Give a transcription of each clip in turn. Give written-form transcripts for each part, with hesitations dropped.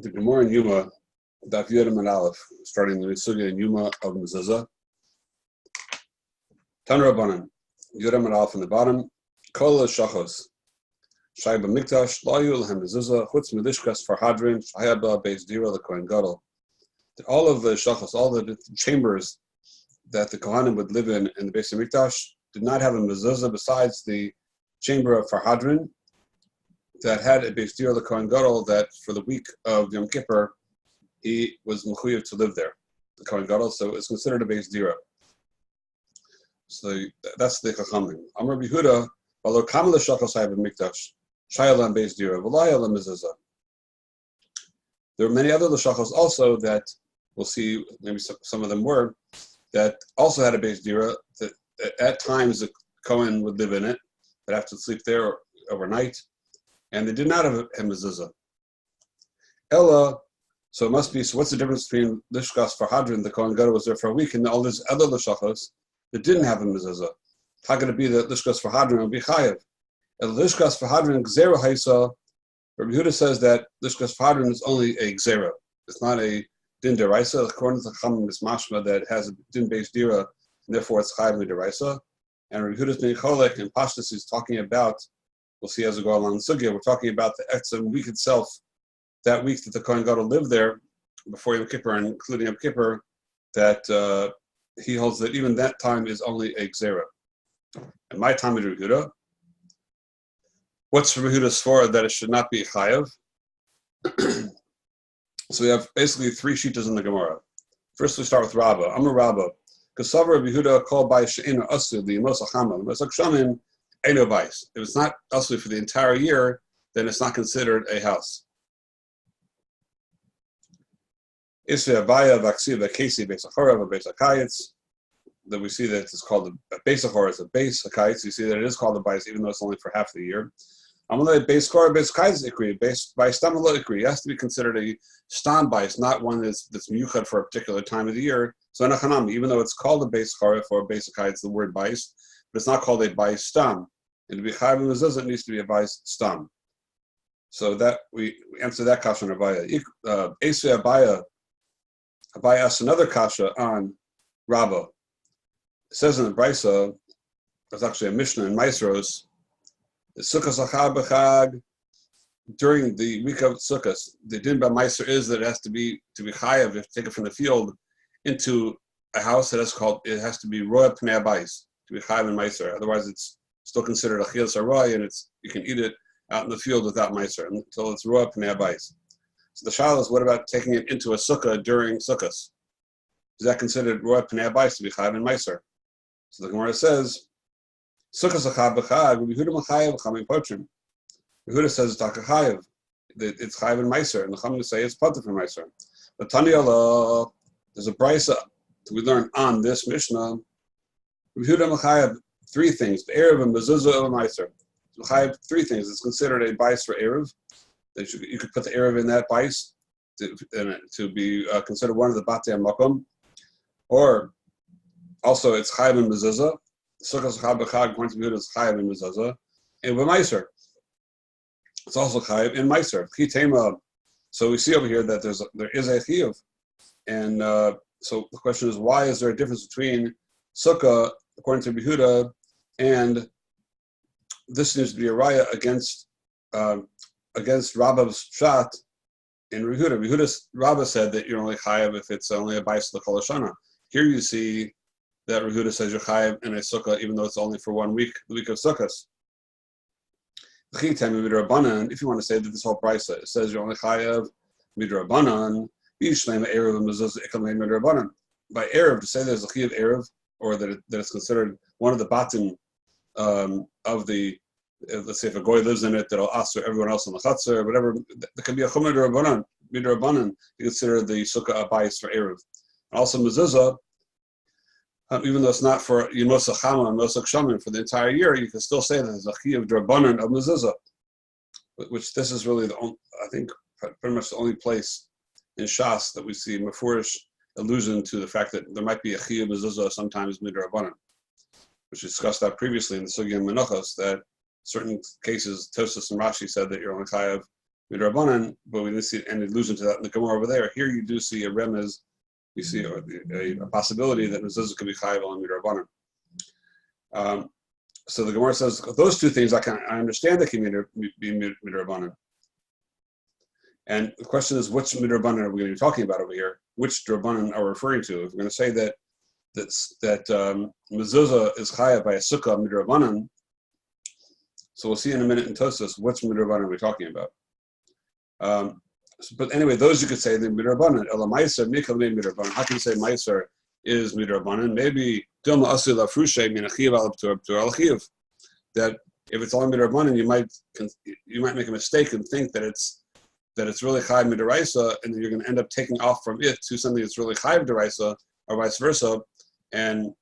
The Gemara in Yuma, Daf Yudam and Aleph, starting the Sugya in Yuma of Mezuzah. Tan Rabbanan, Yudam and Aleph on the bottom. Kol Shachos, Shai B'Mikdash, Layu L'hem Mezuzah, Chutz Melishkas Farhadrin, Shayaba Beis Dira LeKohen Gadol. All of the Shachos, all the chambers that the Kohanim would live in the Beis Hamikdash did not have a Mezuzah besides the chamber of Farhadrin that had a Beis Dira LeKohen Gadol that for the week of Yom Kippur he was mechuyev to live there, the Kohen Gadol, so it's considered a Beis Dira. So that's the Chachamim. Amar Yehuda, V'lo kamal l'shachos hayv b'mikdash, shayla Beis Dira, v'layala mezuzah. There are many other l'shachos also that we'll see, maybe some of them were, that also had a Beis Dira, that at times the Kohen would live in it, they'd have to sleep there overnight, and they did not have a mezuzah. Ella, so it must be, so what's the difference between Lishkas Farhadrin, the Kohen Gadol was there for a week, and all these other Lishachos that didn't have a mezuzah? How could it be that Lishkas Farhadrin would be chayev? And Lishkas Farhadrin Gzera Haisa, Rabbi Yehuda says that Lishkas Farhadrin is only a Gzera. It's not a Din Deraisa. According to the Chacham Smicha, that has a Din Beis Dira, and therefore it's chayev Deraisa. And Rabbi Yehuda's being Cholek, and Pashtus is talking about, we'll see as we go along in Sugya, we're talking about the Etzem week itself, that week that the Kohen Gadol lived there before Yom Kippur and including Yom Kippur, that he holds that even that time is only a Gzera. And my time is Rabbi Yehuda. What's Rabbi Yehuda's for that it should not be chayav? So we have basically three shittas in the Gemara. First we start with Rabbah. Amar Rabbah. Kasavar Rabbi Yehuda called by She'ena Asu, the Yemos HaChama, Yemos HaKshamim, Eino Bais. If it's not Asu for the entire year, then it's not considered a house. Isve Abaya, Vaksiva, Kesi, Beis HaChorav, Beis HaKayitz, that we see that it's called a Beis HaChorav, it's a Beis HaKayitz. You see that it is called a Bais, even though it's only for half the year. Amalei Beis HaChorav, Beis HaKayitz Ikri, Beis Stam Lo Ikri. It has to be considered a Stam Bais, not one that's miyuchad for a particular time of the year. So Enachanami, even though it's called a Beis HaChorav or a Beis HaKayitz, the word Bais, but it's not called a Bais Stam. And to be Chayav and Mezuzah, it needs to be a Bais Stam. So that we answer that kasha on Abaya. Esve Abaya. Abai asks another kasha on Rabbah. It says in the Brisa, there's actually a Mishnah in Maisros, the Sukkos Achar B'Chag, during the week of Sukkos, the din by Meiser is that it has to be chayav, if take it from the field into a house that is called, it has to be roya pnei abayis, to be chayav in Meiser. Otherwise, it's still considered achilas haroy, and you can eat it out in the field without Meiser until it's roya pnei abayis. So the shaila is, what about taking it into a sukkah during sukkahs? Is that considered roya pnei abayis to be chayav in Meiser? So the Gemara says, sukkahs achar b'chag, Yehuda m'chayav chamim potrim. Yehuda says it's chayav, it's chayav in Meiser, and the chamim say it's potter for Meiser. But Tani Allah, there's a brisa that we learn on this Mishnah. Yehuda m'chayav three things: the erev and mezuzah of Meiser. M'chayav three things. It's considered a bais for erev. You could put the erev in that bais to be considered one of the batei makom, or also it's chayav in mezuzah. Sukkos achar b'chag, according to Yehuda, is chayav in mezuzah, and b'meiser it's also chayav in meiser. Chitema. So we see over here that there is a chiyuv, and so the question is, why is there a difference between sukkah according to Yehuda, and this seems to be a raya against Rabbah's shot in Yehuda. Rabbah said that you're only chayav if it's only a bais l'chol hashana. Here you see that Yehuda says you're chayav in a sukkah even though it's only for 1 week, the week of sukkahs. If you want to say that this whole brisa, it says you're only chayav midrabanan, by erev, to say there's a chayav erev, or that it's considered one of the batim of the, let's say if a goy lives in it, that'll ask everyone else on the chatzar, whatever, there can be a chumah midrabanan, you consider the sukkah a bais for erev. And also mezuzah, even though it's not for Yemos HaChama and Yemos HaKshamim for the entire year, you can still say that there's a chiyuv drabanan of mezuzah, which this is really I think pretty much the only place in Shas that we see mafurish allusion to the fact that there might be a chiyuv mezuzah sometimes midrabanan, which we discussed that previously in the Sugya Menachos, that certain cases, Tosfos and Rashi said that you're only chayav midrabanan, but we didn't see any allusion to that in the Gemara over there. Here you do see a remez, you see a possibility that mezuzah could be chayav on midrabanan. So the Gemara says those two things I understand that can be midrabanan. And the question is, which midrabanan are we going to be talking about over here? Which drabanan are we referring to? If we're going to say that mezuzah is chayav by a sukkah midrabanan, so we'll see in a minute in Tosfos which midrabanan are we talking about. But anyway, those you could say the midrabanan. Ela meiser mikal midrabanan. How can you say meiser is midrabanan? Maybe dilma asu lafrushe min achiv al achiv. That if it's only midrabanan, you might make a mistake and think that it's really chayav midaraisa, and then you're going to end up taking off from it to something that's really chayav daraisa, or vice versa, and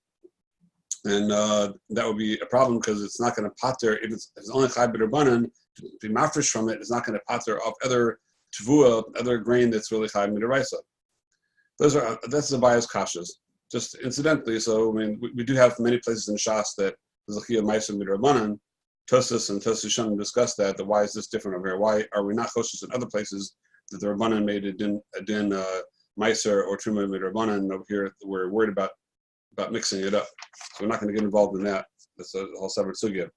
that would be a problem because it's not going to pater if it's only chayav midrabanan. To be mafresh from it is not going to pater off other tvua, other grain that's really chayav midaraisa. That's the bias kashas. Just incidentally, so I mean, we do have many places in Shas that there's a chiyuv ma'aser midrabanan. Tosfos and Tosfos Shanim discuss that. Why is this different over here? Why are we not choshes in other places that the Rabbanan made a din ma'aser or truma midrabanan, and over here we're worried about mixing it up. So we're not going to get involved in that. That's a whole separate sugya.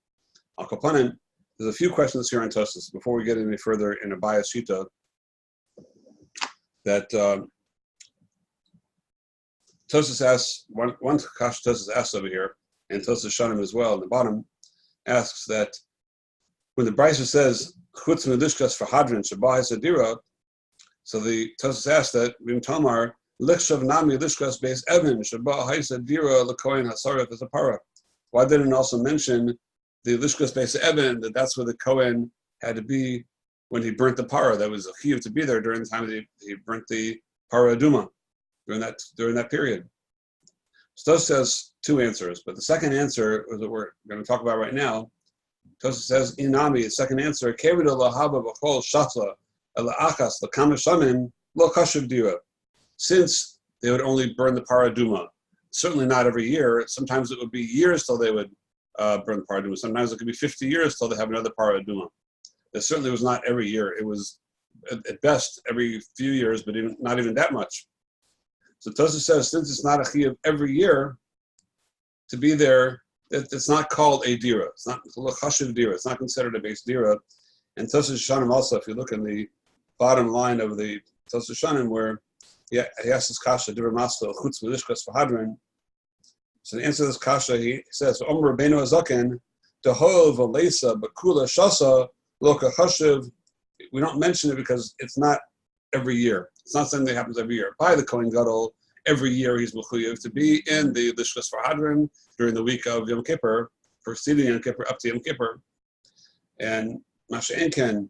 Al kapanim, there's a few questions here on Tosfos before we get any further in a bias shita that Tosfos asks, one kash Tosfos asks over here, and Tosfos Shanim as well, in the bottom, asks that when the Brisa says, chutz medishkas for hadrin, shabah hasadira, so the Tosfos asks that, Vim Tamar, likshav nami lishkas beis evan, shabah hasadira, lekoin hasaref as a para. Why didn't it also mention the lishkas beis evan, that's where the Kohen had to be when he burnt the para? That was a chiyuv to be there during the time that he burnt the para aduma. During that period. Tosfos says two answers, but the second answer is what we're going to talk about right now. Tosfos says, Inami, the second answer, Kevida lahaba b'chol shatla ela achas l'kama shamim lo kashuv dira. Since they would only burn the paraduma, certainly not every year. Sometimes it would be years till they would burn the paraduma. Sometimes it could be 50 years till they have another paraduma. It certainly was not every year. It was at best every few years, but not even that much. So Tosfos says, since it's not a chiyuv every year to be there, it's not called a dira. It's not chashiv dira. It's not considered a base dira. And Tosfos Shanim also, if you look in the bottom line of the Tosfos Shanim, where he asks this kasha, dira maslo chutz v'lishkas v'hadrin. So the answer to this kasha, he says, Omer Rabbeinu Azaken, dehol v'leisa b'kula shasa loka chashiv. We don't mention it because it's not every year. It's not something that happens every year. By the Kohen Gadol, every year he's mechuyev to be in the Lishkas for Hadron during the week of Yom Kippur, preceding Yom Kippur up to Yom Kippur. And Masha Enken,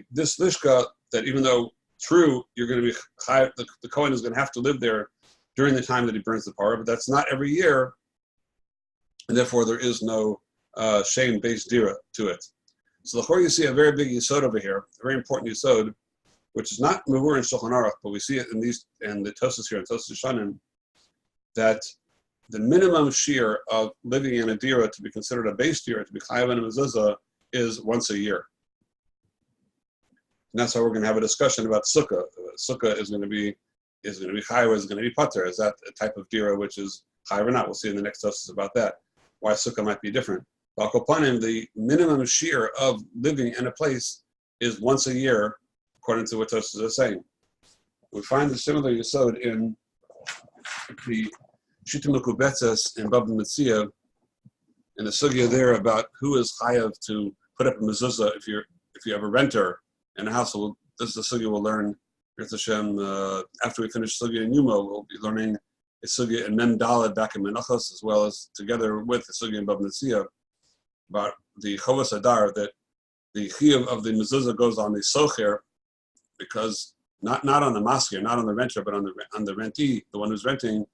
this Lishka, that even though true, you're going to be, the Kohen is going to have to live there during the time that he burns the parah, but that's not every year, and therefore there is no shame-based dira to it. So the you see a very big yisod over here, a very important yisod, which is not mavur in Shulchan Aruch, but we see it in the Tosfos here, in Tosfos Shanim, that the minimum shear of living in a dira to be considered a base dira, to be chayav and a mezuzah, is once a year. And that's how we're going to have a discussion about sukkah. Sukkah is going to be chayav, is going to be pater. Is that a type of dira which is chayav or not? We'll see in the next Tosfos about that. Why sukkah might be different. The minimum shear of living in a place is once a year, according to what Tosfos is saying. We find a similar yesod in the Shita Mekubetzes in Bava Metzia, in the sugya there about who is chayav to put up a mezuzah if you have a renter in a house. So this is the sugya we'll learn Hashem, after we finish sugya in Yuma. We'll be learning a sugya in Mem Daled back in Menachos, as well as together with the sugya in Bava Metzia, about the Chovas Adar, that the chiyuv of the mezuzah goes on the socher, because not on the maskir, not on the renter, but on the rentee, the one who's renting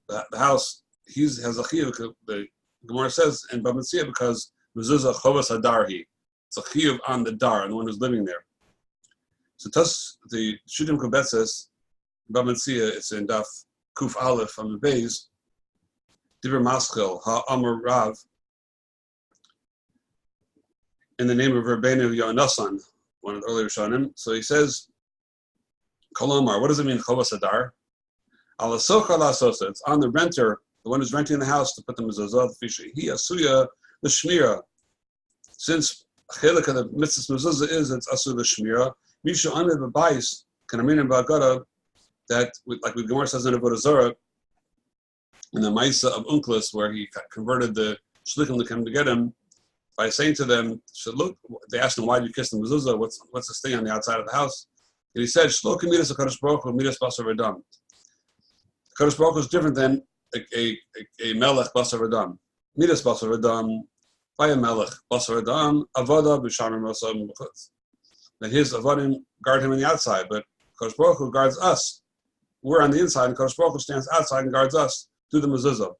the house. He has a chiyuv. The Gemara says in Bava Metzia, because mezuzah Chovas Adar he. It's a chiyuv on the dar, and the one who's living there. So the Shudim Kubetzes, Bava Metzia, it's in Daf Kuf Aleph on the Beis, Divrei Maschil Ha-Amar Rav, in the name of Rabbeinu Yonasan, one of the earlier Rishonim. So he says, Kolomar, what does it mean, Chovas Hadar? Ala socha la sosa. It's on the renter, the one who's renting the house, to put the mezuzah, he asuya the shmira. Since chelik of the mitzvah mezuzah is it's asuya the shmira, misha ane b'bayis kanaminim ba'agada, that like the Gemara says in Avodah Zarah, in the Maisa of Unklis, where he converted the shlichim to come to get him by saying to them, so look, they asked him, why did you kiss the mezuzah? What's this thing on the outside of the house? And he said, Shlo kamidas HaKadosh Baruch Hu midas basar v'dam. Kadosh Baruch Hu is different than a melech basar v'dam. Midas basar v'dam, by a melech basar v'dam, avada b'shamim rasam b'chutz. That his avadim guard him on the outside, but Kadosh Baruch Hu guards us. We're on the inside, and Kadosh Baruch Hu stands outside and guards us through the mezuzah.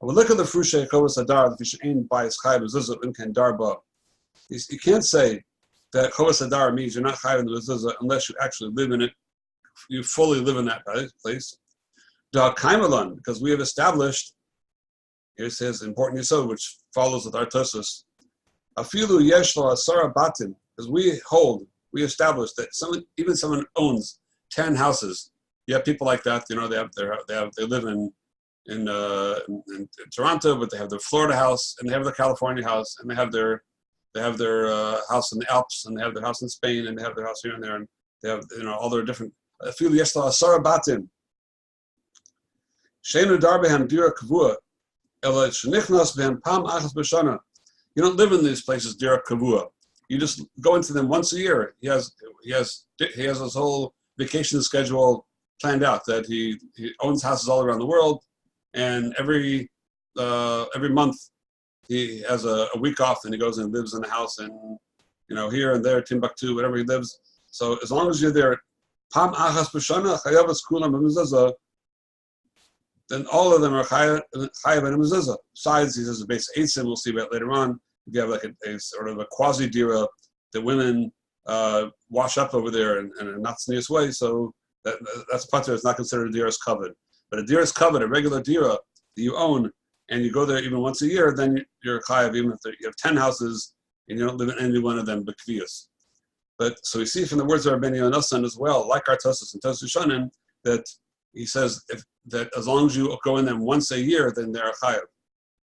I would look at the frushe Chovas Hadar, the fish ain by his chai mezuzah in kan darba. You can't say that Chovas Hadar means you're not chai in the mezuzah unless you actually live in it. You fully live in that place. Because we have established, here's his important yesod, which follows with our tosus. Afilu yeshlo asara batim, because we established that even someone owns 10 houses. You have people like that, they live in Toronto, but they have their Florida house and they have their California house and they have their house in the Alps and they have their house in Spain and they have their house here and there and they have all their different. Afilu yeshlo asara batim. You don't live in these places dira kavua. You just go into them once a year. He has his whole vacation schedule planned out. That he owns houses all around the world, and every month he has a week off, and he goes and lives in a house, and here and there, Timbuktu, whatever he lives. So as long as you're there, pam achas b'shana chayavas kulam b'mezuzah. Then all of them are chayav and a mezuzah. Besides, he says a base eitzim, we'll see about later on. You have like a sort of a quasi dira that women wash up over there in a not sneeze way. So that's pater. It's not considered a dira's covered. But a dira's covered, a regular dira that you own, and you go there even once a year, then you're chayav even if you have 10 houses and you don't live in any one of them b'kviyus. But so we see from the words of Rabbeinu Yonasan as well, like our Tosus and Tosus Shanim, that he says that as long as you go in them once a year, then they're a chayav.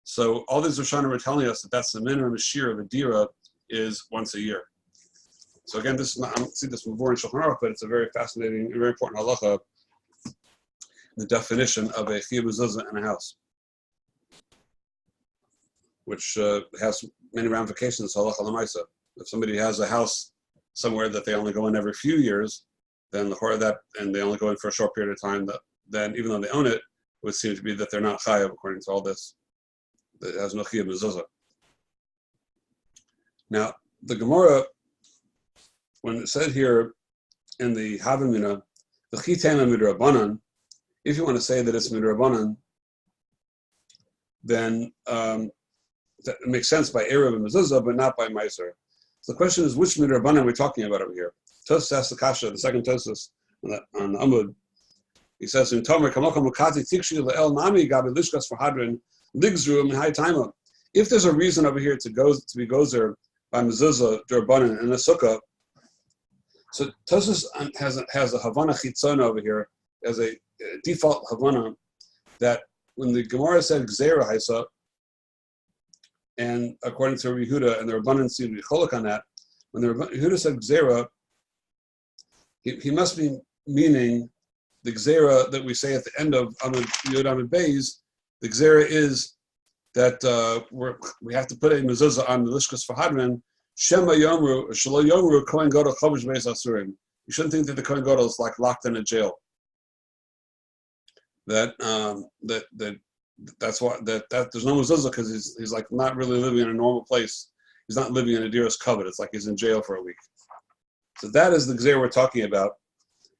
So all these Rishonim are telling us that that's the minimum shir of a dira is once a year. So again, this is not, I don't see this before in Shulchan Aruch, but it's a very fascinating, very important halacha, the definition of a chiyuv mezuzah in a house, which has many ramifications. Halacha l'maisa. If somebody has a house somewhere that they only go in every few years, then the horror of that, and they only go in for a short period of time, then even though they own it, it would seem to be that they're not chayav according to all this. It has no chiyuv mezuzah. Now, the Gemara, when it said here in the Havamina, the chitema midrabanan, if you want to say that it's midrabanan, then that makes sense by erev and mezuzah, but not by meiser. So the question is, which midrabanan are we talking about over here? Tosus asks the kasha, the second Tosus on Amud. He says, "In Tomer kamokam mukati tikshi le'el nami gabi lishkas for hadrin ligzru min high time." If there's a reason over here to be gozer by mezuzah derbanan in a sukkah, so Tosus has a havana chitzona over here as a default havana that when the Gemara said gzeira haisa, and according to Rabbi Yehuda and the Rabbanan seem to be cholok on that, when the Yehuda said gzeira, he must be meaning the gzera that we say at the end of Amud Yod Amud Beis. The gzera is that we have to put a mezuzah on the lishkas for hadran. Shema yomru shelo yomru kohen gadol chavush beis asurim. You shouldn't think that the kohen gadol is like locked in a jail. That's why that there's no mezuzah because he's like not really living in a normal place. He's not living in a diras covet. It's like he's in jail for a week. So that is the gzera we're talking about.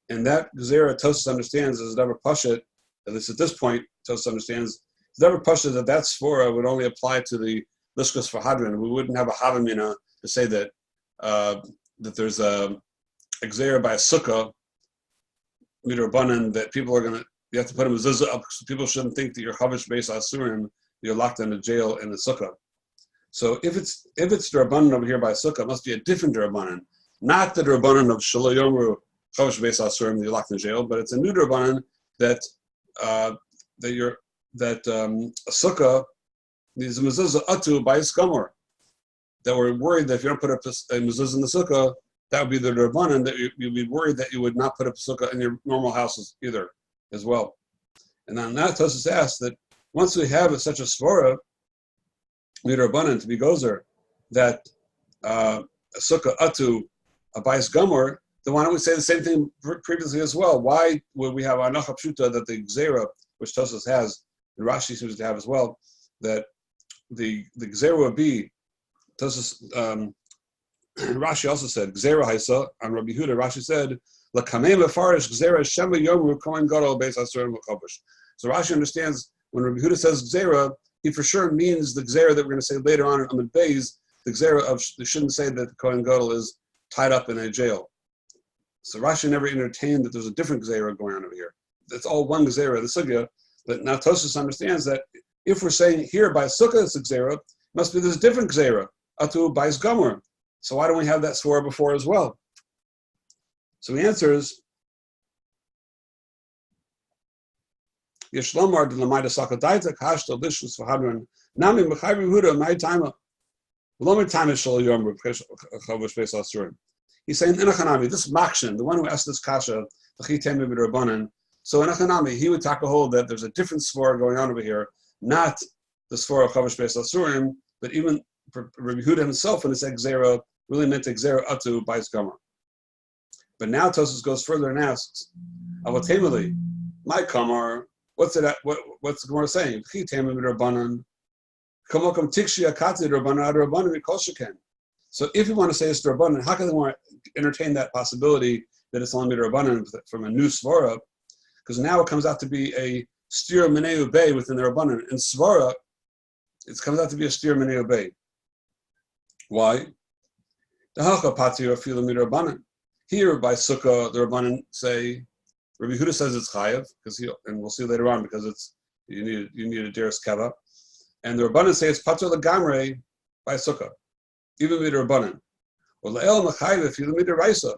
And that gzera Tosus understands is never pashat, at least at this point, Tosus understands, it's never pashat that svora would only apply to the lishkas for hadran. We wouldn't have a havamina to say that that there's a gzera by a sukkah, midrabanan, that people are you have to put a mezuzah up so people shouldn't think that you're chavish beis asurim, you're locked in a jail in the sukkah. So if it's drabanan over here by a sukkah, it must be a different drabanan. not the Rabbanan of Shelo Yomru Chodesh Beis Asurim that you're locked in jail, but it's a new Rabbanan that a sukkah needs a mezuzah atu by Gomer. That we're worried that if you don't put up a mezuzah in the sukkah, that would be the Rabbanan that you'd be worried that you would not put up a sukkah in your normal houses either, as well. And on that, Tosfos asks that once we have such a svara, Rabbanan to be gozer, that a sukkah atu a bais gomer, then why don't we say the same thing previously as well? Why would we have anacha pshuta that the gzera, which Tosfos has, and Rashi seems to have as well, that the gzera would be Tosfos. Rashi also said gzera haisa on Rabbi Huda. Rashi said lakamei mefarish gzera shema yomu kohen gadol beis asurim l'chabush. So Rashi understands when Rabbi Huda says gzera, he for sure means the gzera that we're going to say later on in Amud Beis, the gzera of they shouldn't say that the kohen gadol is tied up in a jail. So Rashi never entertained that there's a different gzera going on over here. It's all one gzera, the sugya. But now Tosfos understands that if we're saying here by sukkah it's a gzera, must be this different gzera atu bais gomer. So why don't we have that swore before as well? So the answer is Yeshlomar de Lamaida Sakadaita Kashta Lishus Vahadran Nami Machayri Huda my time Lomi time Shal Yom Chavush Beis Asurim. He's saying in Achanami, this Makshin, the one who asked this kasha, the Chitemi B'Rabbanan. So in Achanami, he would take a hold that there's a different svara going on over here, not the svara of Chavush Beis Asurim, but even Rabbi Huda himself when he said Gzera really meant Gzera Atu Bais Gomer. But now Tosfos goes further and asks, Avatemeli, my Kamar, what's the Gemara saying? Chitemi B'Rabbanan. So if you want to say it's Rabbanan, how can they want to entertain that possibility that it's only Rabbanan from a new Svara? Because now it comes out to be a Stir Meneu Bay within the Rabbanan. In Svara, it comes out to be a Stir Meneu Bay. Why? The Halcha Patir Afilu Rabbanan. Here by Sukkah, the Rabbanan say, Rabbi Huda says it's Chayav, and we'll see later on because you need a Deris Keva. And the Rabbanan say it's Patur Lagamre by Sukkah, even with Rabbanan. Or La'el Machayev if you Midiraisa.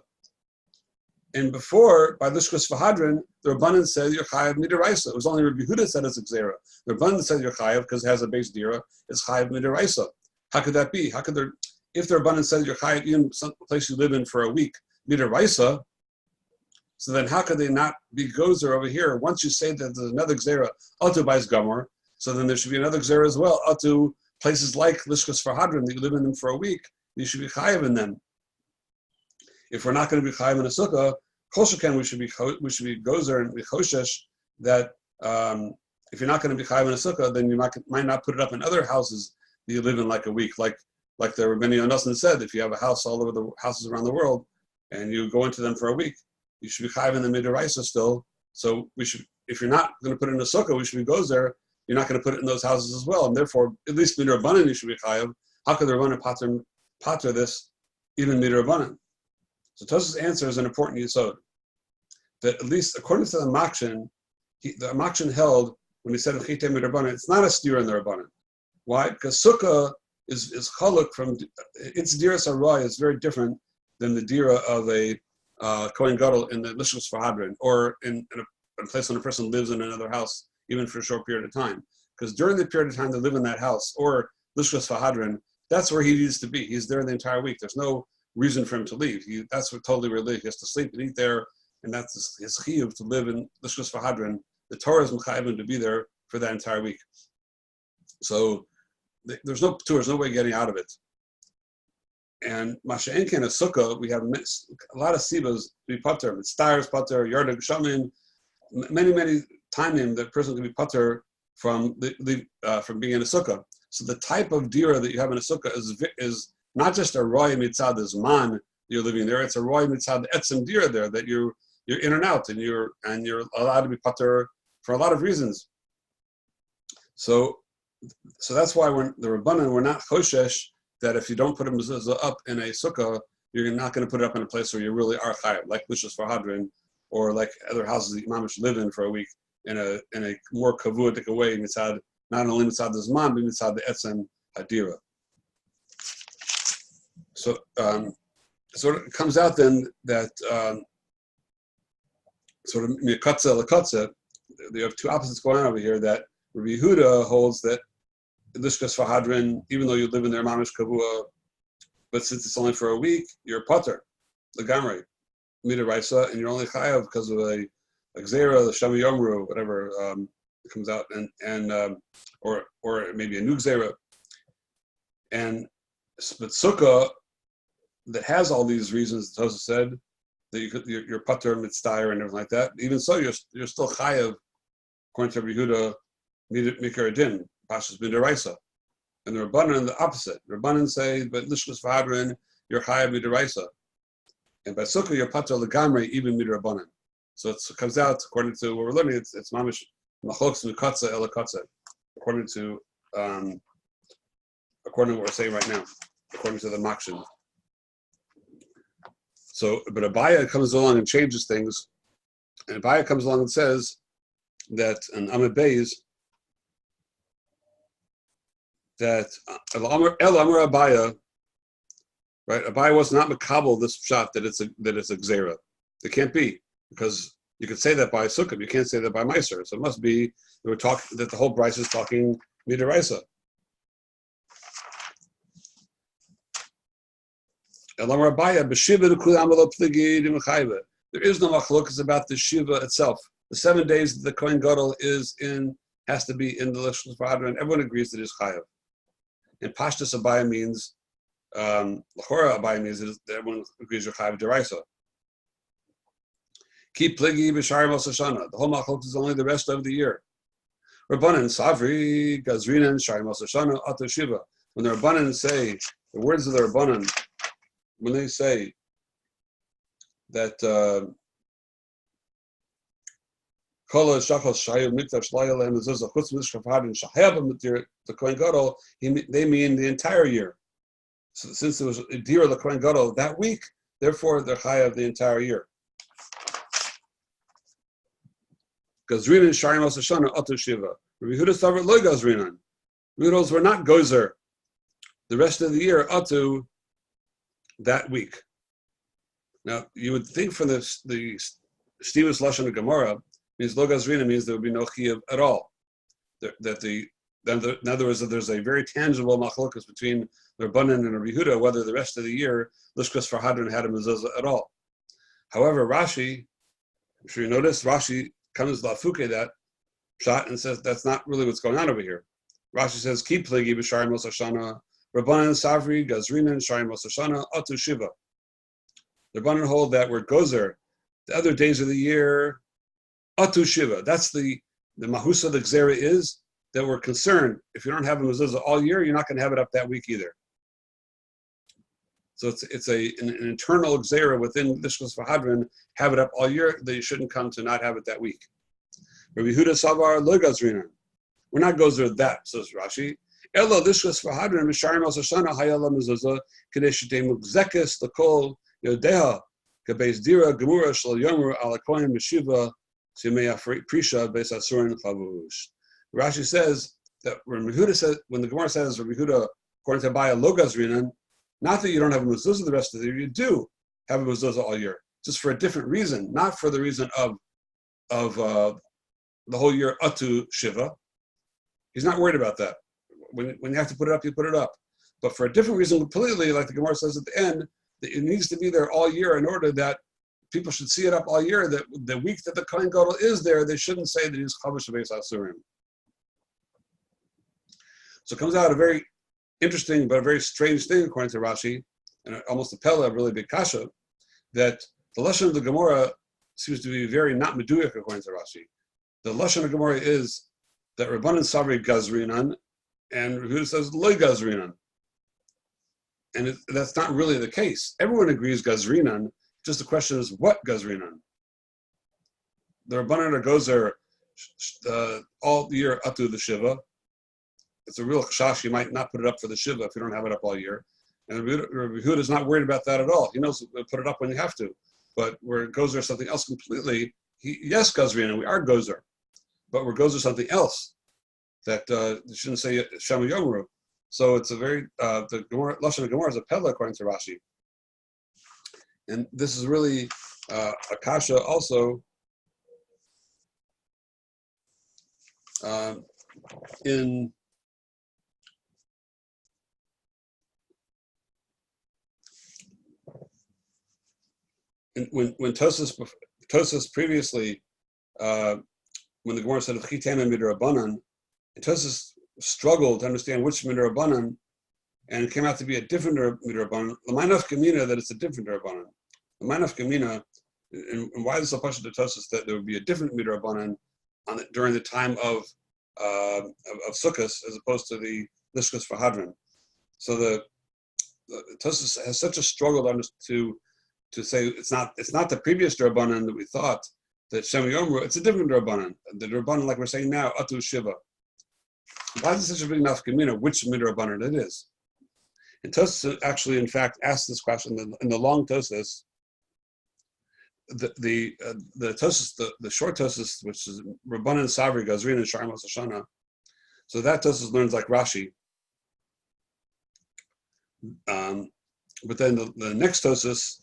And before, by Lishkas Vahadran, the Rabbanan said you're Chayev Midiraisa. It was only Rabbi Huda said it's Xera. The Rabbanan said you're Chayev because it has a base dira, it's Chayev Midiraisa. How could that be? How could there, if the Rabbanan said you're Chayev even some place you live in for a week, Midiraisa, so then how could they not be gozer over here? Once you say that there's another Xera, Altu Bais Gomer, so then there should be another Xera as well, Altu places like Lishkas Vahadran that you live in them for a week, you should be Chayev in them. If we're not going to be Chayev in a Sukkah, Koshakan, we should be gozer and be choshesh that if you're not going to be chayav in a sukkah, then you might not put it up in other houses that you live in like a week, like the Rabbeinu Yonasan said. If you have a house all over the houses around the world and you go into them for a week, you should be chayav in the midiraisa still. So we should, if you're not going to put it in a sukkah, we should be gozer. You're not going to put it in those houses as well, and therefore at least midrabanan you should be chayav. How could the Rabbanan pater this even midrabanan? So Tosfos' answer is an important yesod. That at least according to the Makshin, the Makshin held when he said Chitei Midrabanan, it's not a steer in the Rabbanan. Why? Because Sukkah is chaluk from its dira sarai is very different than the dira of a Kohen Gadol in the Lishus Vahadran or in a place when a person lives in another house even for a short period of time. Because during the period of time they live in that house or Lishus Vahadran, that's where he needs to be. He's there the entire week. There's no reason for him to leave. That's what totally religious. He has to sleep and eat there, and that's his chiyuv to live in Lishkas Vahadran. The Torah is mechayev to be there for that entire week. So there's no way of getting out of it. And Masha'enken a sukkah, we have a lot of sibas to be pater. It's stars pater, yardag shamin, many timing that person can be pater from being in a sukkah. So the type of dira that you have in a sukkah is not just a roy mitzad zman you're living there. It's a roy mitzad etzem dira there that you're in and out, and you're allowed to be pater for a lot of reasons. So that's why the Rabbanan were not choshesh that if you don't put a mezuzah up in a sukkah, you're not going to put it up in a place where you really are chayav, like Lishus Vahadran, or like other houses that imamish live in for a week in a more kavudik way mitzad, not only mitzad the zman, but mitzad the etzem hadira. So So it comes out then that sort of mikatza lekatza, you have two opposites going on over here. That Rabbi Yehuda holds that lishkas v'hadrin, even though you live in their mamish kavua, but since it's only for a week, you're potter, legamrei, midaraisa, and you're only chayav because of a gzera, the shami yomru, whatever comes out, and or maybe a new gzera, and but sukkah that has all these reasons. Tosa said that you're potter mitzdayer and everything like that. Even so, you're still chayav according to Rabbi Yehuda mikar din pashas midaraisa. And the Rabbanan, the opposite. The Rabbanan say, but lishkus v'hadrin, you're chayav midaraisa. And by sukkah, you're pater legamrei, even midrabanan. So it comes out, according to what we're learning, it's mamish machlokes mikatza elakatza, according to what we're saying right now, according to the makshin. So, but Abaya comes along and changes things, and Abaya comes along and says that, and Amid Beis, that El Amar Abaya, right? Abaya was not makabel this shot that it's a gzera. It can't be, because you could say that by sukkah, you can't say that by meiser. So it must be that we're talking that the whole Bryce is talking midaraisa. El Amar Abaya b'shiva d'kulam lo pligid imachayve. There is no machlokas about the shiva itself. The 7 days that the Kohen Gadol has to be in the lishkas v'hadrin. Everyone agrees that it's chayav. And Pashtus Abaya means, L'chora Abaya means that everyone agrees you're chayav deraisa. Keep pligi b'shari Mos Hashanah. The whole machlok is only the rest of the year. Rabbanan Savri Gazrinan Shari Mos Hashanah Ato Shiva. When the Rabbanan say the words of the Rabbanan, when they say that Kola Shachos Shayu Mikdash Layalem Mezuzah Chutz Mishkav Hadin Shahav the Kohen Gadol, they mean the entire year. So since it was a Dira the Kohen Gadol that week, therefore they're Chayav the entire year. Gazrinan Shari Mos Hashanah Ato Shiva. Rabbi Yehuda Savar Lo Gazrinan. Noodles were not gozer the rest of the year Atu that week. Now you would think from the Stivus Lashon of Gemara means Lo Gazrina means there would be no chiyuv at all. In other words, that there's a very tangible machlokas between the Rabbanan and Rabbi Yehuda whether the rest of the year lishkas v'hadrin had a mezuzah at all. However, Rashi, I'm sure you noticed, Rashi comes lafuke that shot and says that's not really what's going on over here. Rashi says keep pligi b'shari Mos Hashanah Rabbanan Savri Gazrinan Shari Mos Hashanah Atu Shiva. The Rabbanan hold that word gozer the other days of the year Atu Shiva. That's the mahusa the gzera is that we're concerned if you don't have a mezuzah all year, you're not going to have it up that week either. So it's an internal gzera within lishkas v'hadrin, have it up all year, that you shouldn't come to not have it that week. Rabbi Yehuda Savar Lo Gazrinan. We're not gozer that, says Rashi. Elo lishkas v'hadrin mishari Mos Hashanah hayala mezuzah kadesh shetei mugzekes l'kol yodeha kabeis dira gemura shel yomru ala kohen meshiva simei prisha beis asurin chavush. Rashi says that when the Gemara says Rabbi Yehuda according to Abaya Lo Gazrinan, not that you don't have a mezuzah the rest of the year, you do have a mezuzah all year, just for a different reason, not for the reason of the whole year Atu Shiva. He's not worried about that. When you have to put it up, you put it up. But for a different reason completely, like the Gemara says at the end, that it needs to be there all year in order that people should see it up all year, that the week that the Kohen Gadol is there, they shouldn't say that he's Chavush Beis Asurim. So it comes out a very interesting but a very strange thing according to Rashi, and almost a pella, a really big kasha, that the Lashon of the Gemara seems to be very not meduic according to Rashi. The Lashon of the Gemara is that Rabbanan Savri Gazrinan, and Rabbi Yehuda says Lo Gazrinan. And that's not really the case. Everyone agrees Gazrinan, just the question is what Gazrinan? The Rabbanan are gozer all year up to the Shiva. It's a real chash. You might not put it up for the Shiva if you don't have it up all year. And Rabbi Yehuda is not worried about that at all. He knows to put it up when you have to. But where gozer is something else completely, yes, Gazrinan, we are gozer. But we're gozer something else that you shouldn't say Shama Yomru. So it's a very, the Gemara, Lashon of Gemara is a pella according to Rashi. And this is really a kasha also in when Tosas previously, when the Gemara said Chitema midrabanan, Tosas struggled to understand which midrabanan, and it came out to be a different midrabanan. The minaf kamina that it's a different midrabanan. The minaf kamina, and why this is a pasha to Tosas that there would be a different midrabanan during the time of Sukkot as opposed to the Lishkas for Hadron. So the Tosas has such a struggle to say it's not the previous Drabanan that we thought that Shem Yomru, it's a different Drabanan. The Drabanan, like we're saying now, Atu Shiva. Why is it such a big nafkamina? Which midrabanan it is? And Tosas actually, in fact, asked this question in the long Tosas. The Tosas, the short Tosas, which is Rabbanan Savri Gazrin and Sharmos Hashanah. So that Tosas learns like Rashi. But then the next Tosas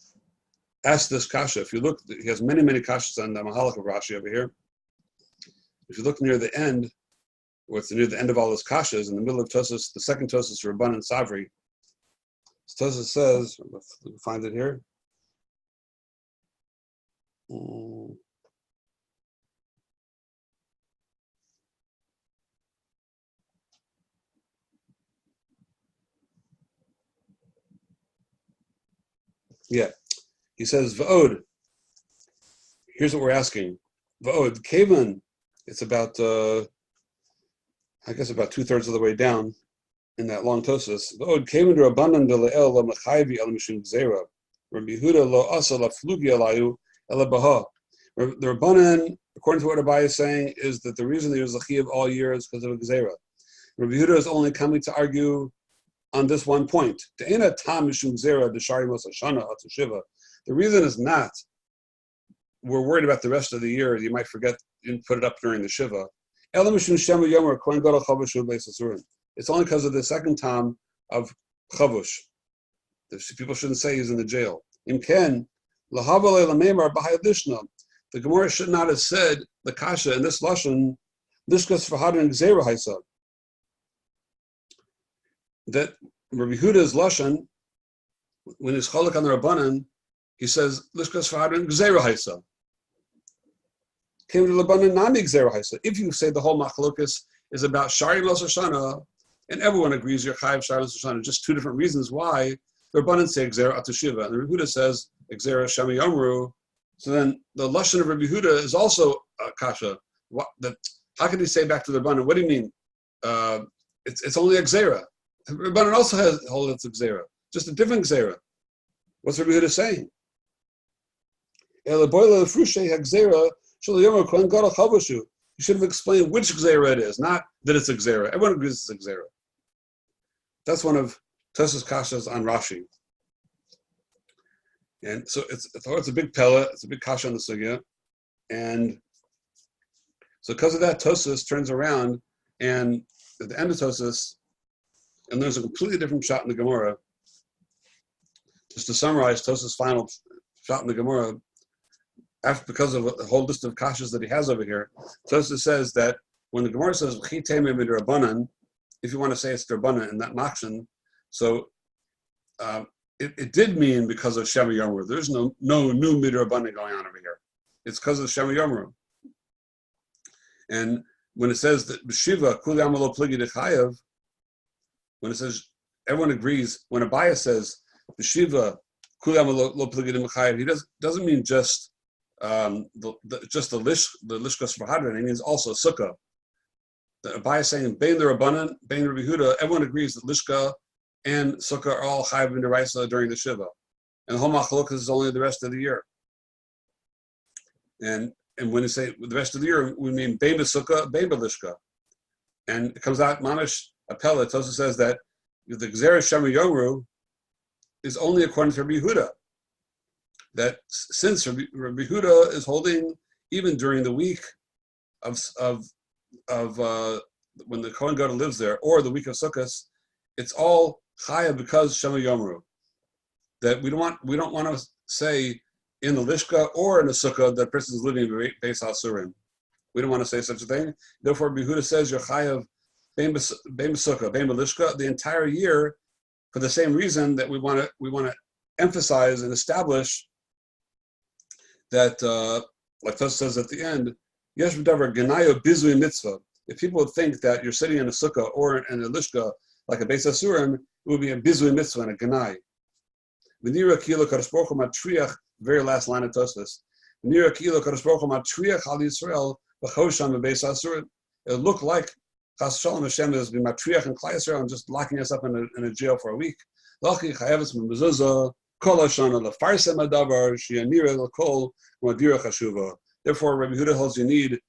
asks this kasha. If you look, he has many kashas on the Mahalach of Rashi over here. If you look near the end, or it's near the end of all those kashas, in the middle of Tosas, the second Tosas, Rabbanan Savri. Tosas says, let's find it here. Yeah, he says V'od. Here's what we're asking. V'od Kavan. It's about I guess about 2/3 of the way down in that long Tosas. V'od Kavan Rabbanan Deleel La Machayvi El Mishum Gzera. Rabbi Yehuda Lo Asa La Flugi Alayu El Baha. The Rabbanan, according to what Abai is saying, is that the reason there was a chiyuv all year is because of a Gzera. Rabbi Yehuda is only coming to argue on this one point. The reason is not we're worried about the rest of the year. You might forget and put it up during the Shiva. It's only because of the second time of Chavush. People shouldn't say he's in the jail. The Gemara should not have said the kasha in this lashon, lishkas v'hadron gzeira haisa. That Rabbi Yehuda's lashon, when he's cholak on the Rabbanan, he says lishkas v'hadron gzeira haisa. Came to Rabbanan nami gzeira haisa. If you say the whole machlokus is about Shari Rosh Hashanah, and everyone agrees you're chayiv Shari Rosh Hashanah, just two different reasons why the Rabbanan say gzeira atushiva, and the Rabbi Yehuda says gzeira shami yomru. So then the lashon of Rabbi Yehuda is also kasha. How can he say back to the Rabbanan? What do you mean? It's only a gzeira. Rabbanan also has hold it's a gzeira, just a different gzeira. What's Rabbi Yehuda saying? You should have explained which gzeira it is, not that it's a gzeira. Everyone agrees it's a gzeira. That's one of Tosas kashas on Rashi. And so it's a big pella, it's a big kasha on the sugya. And so because of that, Tosas turns around and at the end of Tosas, and there's a completely different shot in the Gemara. Just to summarize Tosas' final shot in the Gemara, because of the whole list of kashas that he has over here, Tosas says that when the Gemara says Chitema midrabanan, if you want to say it's drabanan and not makshan, so it did mean because of Shema Yomru. There's no new midrabanan going on over here. It's because of Shema Yomru. And when it says that b'shiva kuli amalo pligi dechayev, when it says everyone agrees, when Abaya says b'shiva kuli amalo pligi dechayev, he doesn't mean just the lishkas v'hadron. He means also sukkah. The Abaya is saying bein the Rabbanan, bein Rabbi Yehuda, everyone agrees that lishka and sukkah are all chayav in the raisa during the shiva, and the whole machlokas is only the rest of the year. And when you say the rest of the year, we mean bein b'sukkah, bein b'lishka, and it comes out mamish apella. It also says that the gzera shema yomru is only according to Rabbi Yehuda. That since Rabbi Yehuda is holding even during the week of when the Kohen Gadol lives there, or the week of Sukkot, it's all chaya because Shema Yomru. That we don't want to say in the lishka or in the sukkah that person is living in Beis Hasurim. We don't want to say such a thing. Therefore, Behuda says you're chayav bein b'sukkah, bein b'lishka the entire year, for the same reason that we want to emphasize and establish that, like Tos says at the end, yesh v'davar genayo bizui mitzvah. If people would think that you're sitting in a sukkah or in a lishka like a Beis Hasurim, it would be a bizui mitzvah and a genai. V'nira kilo kadosh baruch hu matriach. Very last line of Tosfos. Nira kilo kadosh baruch hu matriach al Yisrael v'chosham b'Beis Hasurim. It looked like Chas Shalom Hashem is being matriach and Klal Yisrael and just locking us up in a jail for a week. Lachi chayavetz b'mezuzah kol hashana lefarsem hadavar sheyanira l'kol madira chashuva. Therefore, Rabbi Yehuda holds you need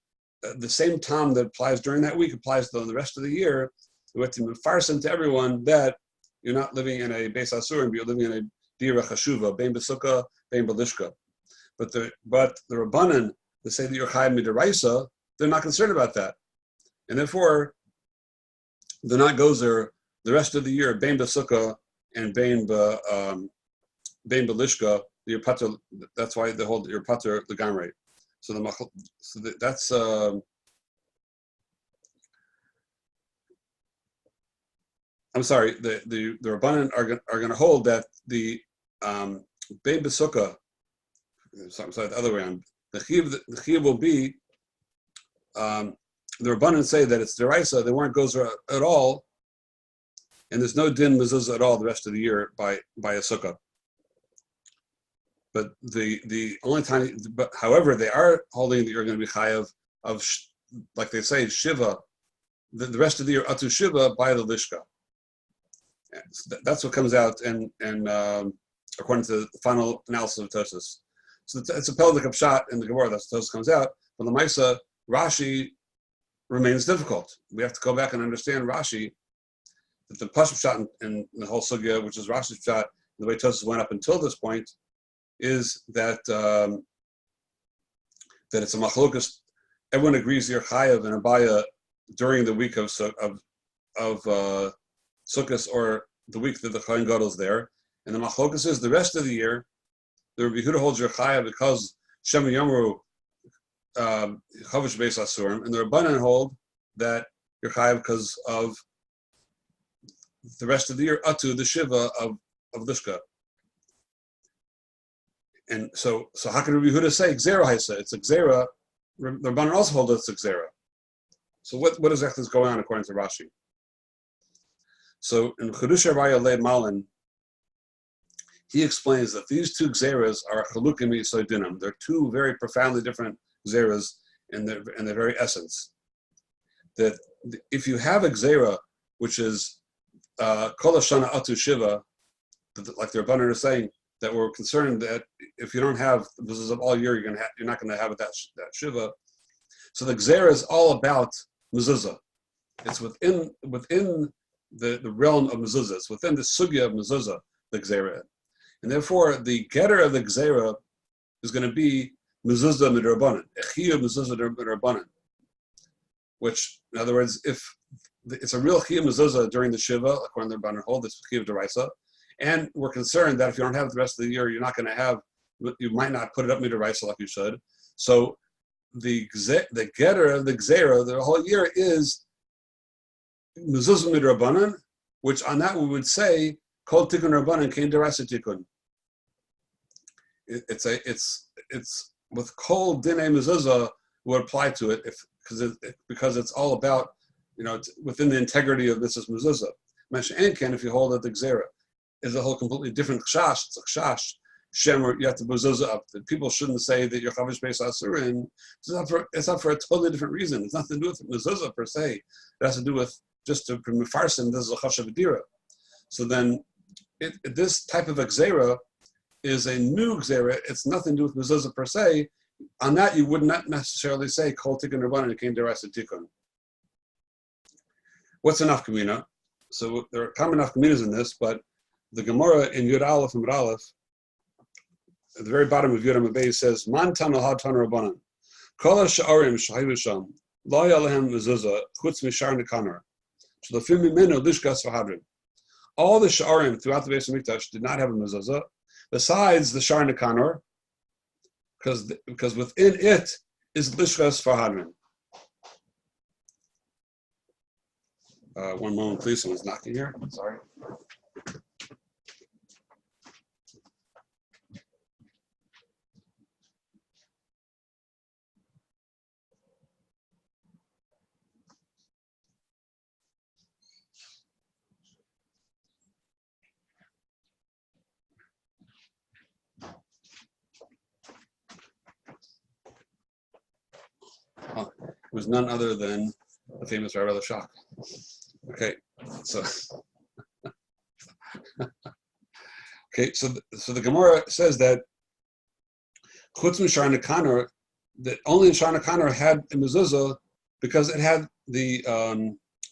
the same time that applies during that week applies to the rest of the year. You have to mefarsem to everyone that you're not living in a Beis Hasurim, but you're living in a dira chashuva, bein b'sukkah, bein b'lishka. But the Rabbanan that say that you're chayav midaraisa, they're not concerned about that, and therefore they're not gozer the rest of the year bein b'sukkah and bein b'lishka. Your pater, that's why they hold your pater legamrei. That's. I'm sorry. The Rabbanan are going to hold that the bein b'sukkah. Sorry, the other way around. The chiyuv will be. The Rabbanan say that it's deraisa. They weren't gozer at all, and there's no din mezuzah at all the rest of the year by a sukkah. But the only time, but however, they are holding that you're going to be chayav of, like they say, shiva, the rest of the year atu shiva by the lishka. So that's what comes out, and according to the final analysis of Tosfos. So it's a pelvic pshat in the Gemara. That's what Tosfos comes out. But the Maisa Rashi remains difficult. We have to go back and understand Rashi. That the Pashup pshat in the whole sugya, which is Rashi's pshat, the way Tosfos went up until this point, is that that it's a machlokas. Everyone agrees you're chayav and abaya during the week of Sukkot or the week that the Kohen Gadol is there, and the machlokas is the rest of the year. The Rabbi Yehuda holds your chayav because Shem Yomru chavish beis asurim, and the Rabbanan hold that you're chayav because of the rest of the year atu the shiva of lishka. And so how can Rabbi Yehuda say Gzera Haisa? It's a Gzera. The Rabbanan also hold it's a Gzera. So what exactly is going on according to Rashi? So in Chedush Araya Le Malin, he explains that these two Gzeras are Chalukim Yisoidinam. They're two very profoundly different Gzeras in their very essence. That if you have a Gzera, which is Kol Hashana Atu Shiva, like the Rabbanan are saying, that we're concerned that if you don't have the business of all year, you're not going to have that shiva. So the gzera is all about mezuzah. It's within the realm of mezuzah. It's within the sugya of mezuzah, the gzera, and therefore the getter of the gzera is going to be mezuzah midrabanan, echiyah mezuzah midrabanan. Which, in other words, if it's a real chiyah mezuzah during the shiva, according to the Rabbanan hold, it's chiyah deraisa. And we're concerned that if you don't have it the rest of the year, you're not going to have, you might not put it up midaraisa like you should. So the getter of the gzera, the whole year is mezuzah midrabanan, which on that we would say kol tikkun rabbanan kein deraisa tikkun. It's with kol dinei mezuzah would apply to it because it's all about it's within the integrity of this is mezuzah. Masha'enken if you hold it the gzera. Is a whole completely different chash. It's a chash. Shem, you have to mezuzah up. People shouldn't say that you're chavish beis asurim. It's not for a totally different reason. It's nothing to do with mezuzah per se. It has to do with just to mefarsim. This is a chashav adira. So then, this type of a gzera is a new gzera. It's nothing to do with mezuzah per se. On that, you would not necessarily say kol tikkun rabbanan came derasa tikkun. What's enough kamina? So there are common enough kaminas in this, but the Gemara in Yud Aleph and Yud Aleph, at the very bottom of Yud Amabei says, "Man tana ha tana rabbanan, kol ha'sha'arim shahivu sham, lo yalehem mezuzah chutz mishar nekanar, shlofim mimenu lishkas v'hadrin." All the sha'arim throughout the Beis Hamikdash did not have a mezuzah, besides the Shar Nikanor, because within it is Lishkas Fahadrin. One moment, please. Someone's knocking here. Sorry. Oh, it was none other than the famous Rabbi Lashak. Okay, so okay, so the Gemara says that Chutz Mishar Nikanor, that only in Shar Nikanor had a mezuzah because it had the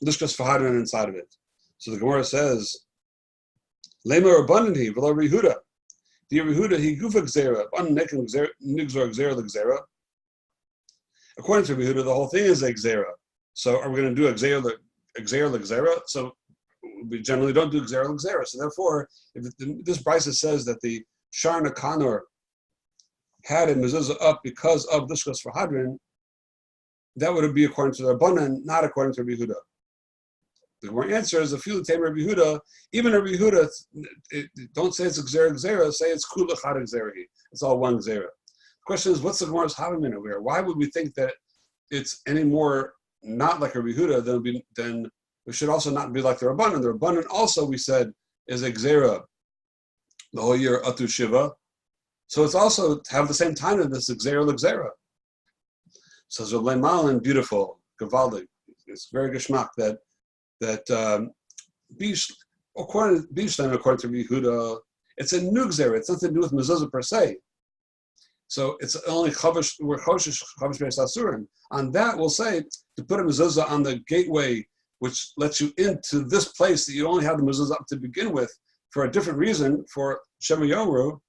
Lishkas Fahadrin inside of it. So the Gemara says, Lema Rabbanan he v'lo Rehuda. The Rehuda he gufa gzera, ban nekim nigzor gzera l'gzera. According to Rehuda, the whole thing is a gzera. So are we going to do a gzera l'gzera? So we generally don't do gzera l'gzera. So therefore, if this brisa says that the Shar Nikanor had a mezuzah up because of Lishkas Fahadrin, that would be according to the Rabbanan, not according to Rehuda. The Gemara answer is, if you take Rabbi Yehuda, even Rabbi Yehuda, don't say it's a gzera, say it's kula chad gzerahi. It's all one gzera. The question is, what's the Gemara's havamina over here? Why would we think that it's any more not like Rabbi Yehuda then we should also not be like the Rabbanan? The Rabbanan also, we said, is a gzera the whole year atu shiva. So it's also to have the same time as this gzera l'gzera. So Zolei Malin, beautiful, gavaldik. It's very geschmack that according to Yehuda, it's a new gzera. It's nothing to do with mezuzah per se. So it's only chavish beis asurim. On that, we'll say to put a mezuzah on the gateway, which lets you into this place that you only have the mezuzah up to begin with for a different reason, for Shema Yomru,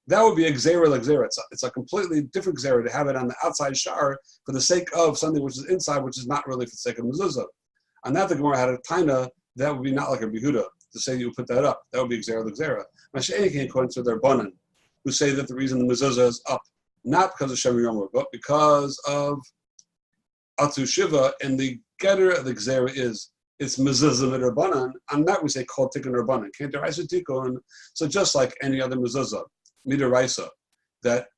that would be a gzera like gzera. It's a completely different gzera to have it on the outside shar for the sake of something which is inside, which is not really for the sake of mezuzah. On that, the Gemara had a taina that would be not like a Yehuda to say you put that up. That would be gzera l'gzera. Mashiach according to their Rabbanan, who say that the reason the mezuzah is up, not because of Shem Yomer, but because of Atu Shiva, and the getter of the gzera is it's mezuzah midrabanan. On that we say kol tikkun rabbanan. Can't deraisa tikkun. So just like any other mezuzah midaraisa, that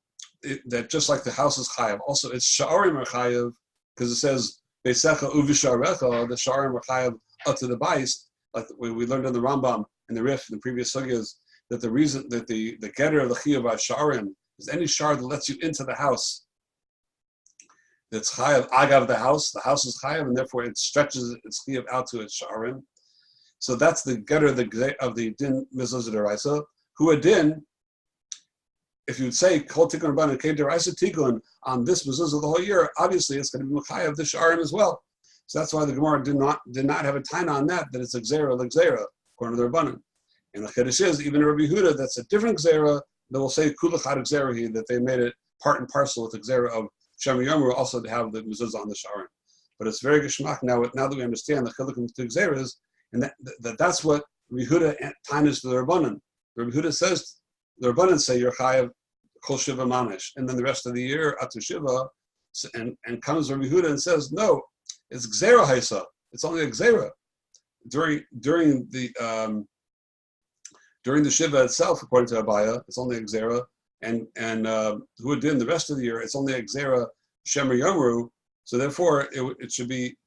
just like the house is chayav, also it's sha'arim are chayav because it says Beisecha uvisharecha, the Sharim were chayav up to the bais, like we learned in the Rambam and the Rif in the previous sugyas, that the reason that the getter of the chiyuv Sharim is any shar that lets you into the house. That's chayav agav the house is chayav, and therefore it stretches its chiyuv out to its Sharim. So that's the getter of the din mezuzah deraisa. Who a din, if you would say kol tikkun rabbanan kei deraisa tikkun on this mezuzah the whole year, obviously it's going to be mechayav the sharim as well. So that's why the Gemara did not have a taina on that it's a gzera l'gzera according to the Rabbanan. And the chiddush is even in Rabbi Yehuda that's a different gzera that will say kula chad gzerahi, that they made it part and parcel with the gzera of Shem Yomer also to have the mezuzah on the sharim. But it's very geschmack now that we understand the chilukim to gzeras, and that's what Rabbi Yehuda tainas to the Rabbanan. Rabbi Yehuda says the Rabbanan say you're chayav kol shiva mamish, and then the rest of the year atu shiva, and comes Rabbi Yehuda and says no, it's gzera haisa. It's only a gzera during the shiva itself, according to Abaya, it's only a gzera, and who had been the rest of the year, it's only a gzera shemer yomru. So therefore, it should be.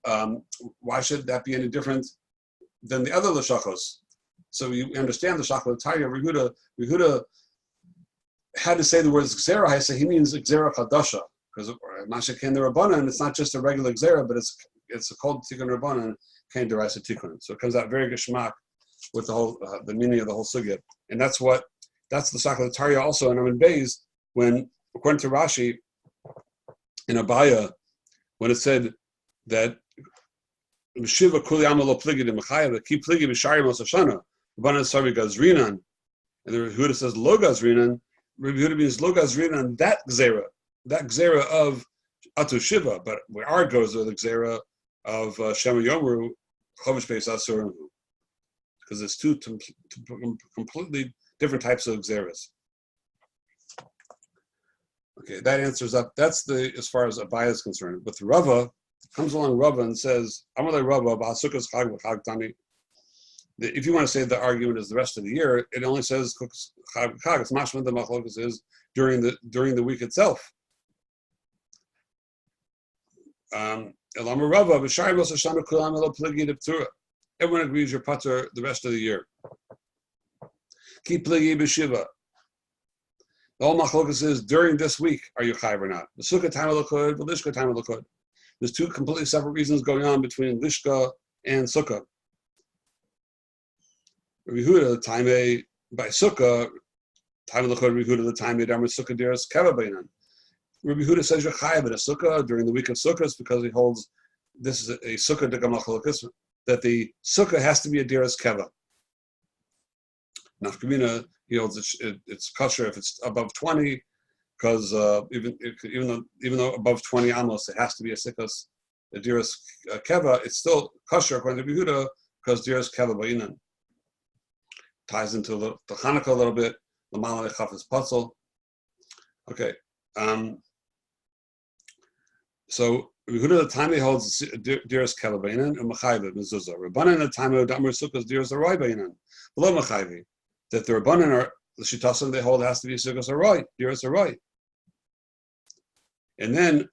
Why should that be any different than the other lashachos? So you understand the shachal Tarya. Rehuda had to say the words gzera haisa. He means gzera chadasha, because mashaken the rabbanan. It's not just a regular gzera, but it's a called tikkun rabbanan kain deraisa tikkun. So it comes out very geschmack with the whole the meaning of the whole sugya, and that's the shachal Tarya also in Amin Beis, when according to Rashi in Abaya, when it said that Shiva kuli amalo pligid in Mechayev, keep pligid b'shari mosashana, Rabbanan Sari Gazrinan, and the Rehuda says lo Gazrinan. Rehuda means lo Gazrinan, that gzera of Atu Shiva, but where our goes are the gzera of Shema Yomru, Chovish Beis Asurim, because it's two completely different types of gzeras. Okay, that answers up. That's the as far as Abaya is concerned. But the Rava comes along Rava and says, Amalei Rava, Ba'asukas Chag V'Chag Tani. If you want to say the argument is the rest of the year, it only says Chag V'Chag. It's mashman the machlokas is during the week itself. Elama Rava, B'Shari Mos Hashana Kulam Elo Pligi D'Ptura. Everyone agrees you're patur the rest of the year. Keep Pligi B'Shiva. The whole machlokas is during this week, are you chayav or not? The sukkah time of the chod, the lishka time of the chod. There's two completely separate reasons going on between lishka and sukkah. Rabbi Yehuda, time by sukkah, time of the chod, Rabbi Yehuda, the time damar sukkah diras keva beinan. Rabbi Yehuda says you're chayav in a sukkah during the week of sukkahs because he holds this is a sukkah dika machlokas that the sukkah has to be a diras keva. Nafkamina, he holds it's kosher if it's above 20, because even though above 20 amos it has to be a sikas, a diras keva. It's still kosher according to Yehuda because diras keva ba'inan ties into the Hanukkah a little bit. The Malach Chafetz Patzel. Okay, so Yehuda the time he holds diras keva ba'inan and machayve mezuzah. Rabbanan the time of damar sukkos diras aroy ba'inan below machayve. That the Rabbanan are the Shitasim they hold has to be Sukkos Aroy, Diras Aroy. And then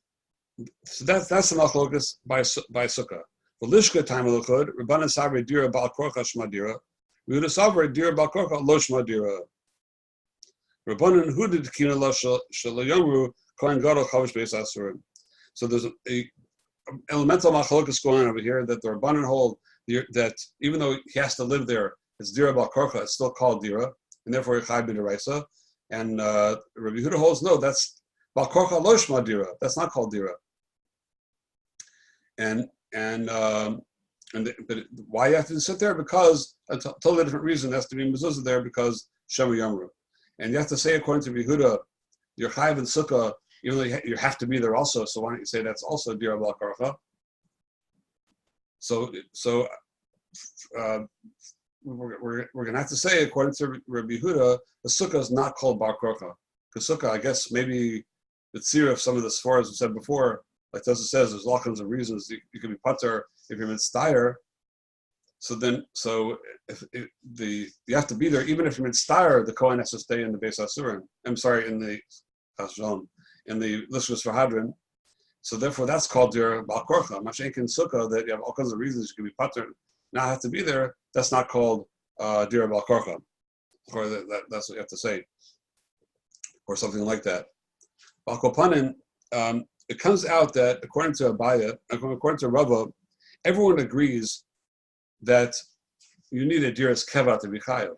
so that's the Machlokas by Sukkah. The Lishka time of the Chod, Rabbanan Savre Dira Bal Korcha Shma Dira, Yehuda Savre Dira Bal Korcha Lo Shma Dira. Rabbanan Hu did Kina Lo Shalayomru Kohen Gadol Chavish Beis Asurim. So there's a elemental Machlokas going on over here that the Rabbanan hold that even though he has to live there, it's dira bal korcha. It's still called dira, and therefore chayv b'deraisa. And Rabbi Yehuda holds no, that's bal korcha lo shma dira. That's not called dira. But why you have to sit there? Because a totally different reason. It has to be mezuzah there because shema yomru. And you have to say according to Rabbi Yehuda, your chayv and sukkah, even though you have to be there also. So why don't you say that's also dira bal korcha? So. We're going to have to say, according to Rabbi Yehuda, the sukkah is not called bar korcha. Because sukkah, I guess, maybe the tzira of some of the sforas we said before, like Tosa says, there's all kinds of reasons you can be patur if you're mitzdayer. So if you have to be there, even if you're mitzdayer, the kohen has to stay in the Beis Asurim. I'm sorry, in the Lishkas for Hadron. So therefore, that's called your bar korcha. Mashenk in sukkah that you have all kinds of reasons you can be patur, not have to be there. That's not called dira bal korcha, or that's what you have to say, or something like that. Bal kopanin, it comes out that according to Abaya, according to Rava, everyone agrees that you need a diras keva to be chayav.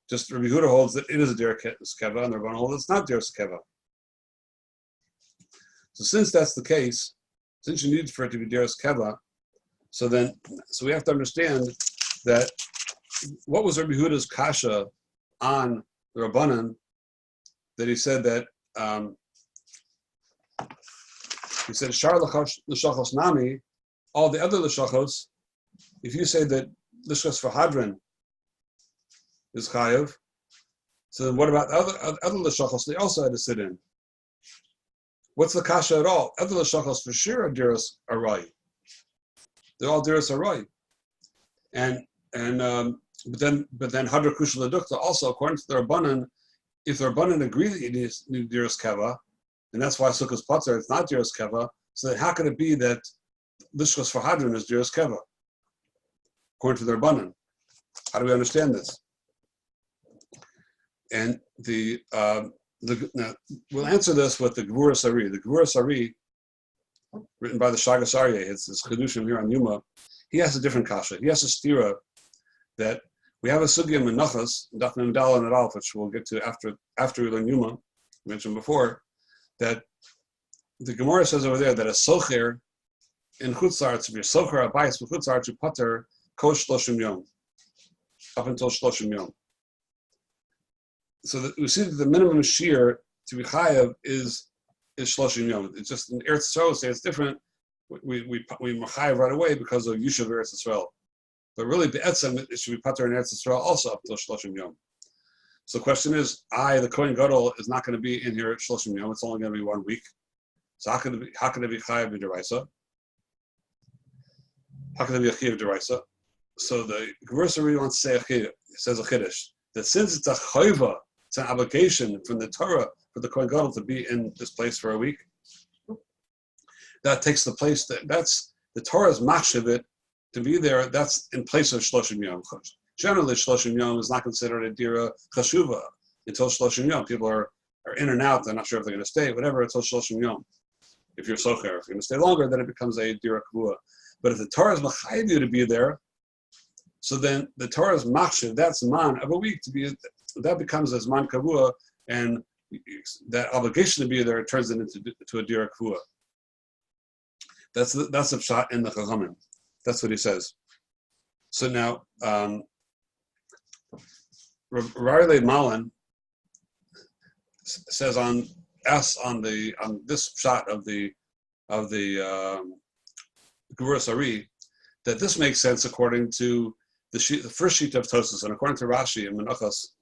Just Rabbi Yehuda holds that it is a diras keva, and the Rabbanan holds it's not diras keva. So since that's the case, since you need for it to be diras keva, so we have to understand that what was Rabbi Yehuda's kasha on the Rabbanan that he said that he said shar l'shachos nami, all the other l'shachos, if you say that l'shachos for hadron is chayav, so then what about the other l'shachos they also had to sit in? What's the kasha at all? Other l'shachos for sure diras are right. They're all diras are right, but then hadra kushal ledukta also according to the Rabbanan, if the Rabbanan agree that you need diras keva, and that's why sukkah's patur it's not diras keva. So then how can it be that lishkas for hadron is diras keva according to the Rabbanan? How do we understand this? And now, we'll answer this with the Gevura Sari. The Gevura Sari, written by the Shagas Aryeh, it's Chedushim here on Yuma, he has a different kasha. He has a stira that we have a sugya menachas, Daf Mem Dal and Alf, which we'll get to after we learn Yuma, mentioned before, that the Gemara says over there that a socher in chutzar, to be a socher, a bias for chutzar, to pater, kosh shloshim yom, up until shloshim yom. So we see that the minimum shear to be chayav is shloshim yom. It's just in Eretz Yisrael say it's different. We chayav right away because of Yishuv Eretz Yisrael. But really, be'etzem it should be pater in Eretz Yisrael also up till shloshim yom. So the question is, the Kohen Gadol, is not going to be in here at Shloshim Yom. It's only going to be 1 week. So how can it be Chayav B'Deraisa? How can it be a Chayav B'Deraisa? So the Gemara really wants to say it says a Chiddush, that since it's a Chayva, it's an obligation from the Torah for the Kohen Gadol to be in this place for a week. That takes the place, that's the Torah's machshavit to be there, that's in place of Shloshim Yom. Generally, Shloshim Yom is not considered a dira chashuva until Shloshim Yom. People are in and out, they're not sure if they're going to stay, whatever, until Shloshim Yom. If you're socher, if you're going to stay longer, then it becomes a dira kavua. But if the Torah is machayev you to be there, so then the Torah's machshav, that's man of a week to be, that becomes as man kavua, and that obligation to be there turns it into a dira kavua. That's a shot in the Chachamim. That's what he says. So now, Rarle Malin says on this shot of the Gevuras Ari that this makes sense according to the first sheet of Tosas and according to Rashi and Menachos,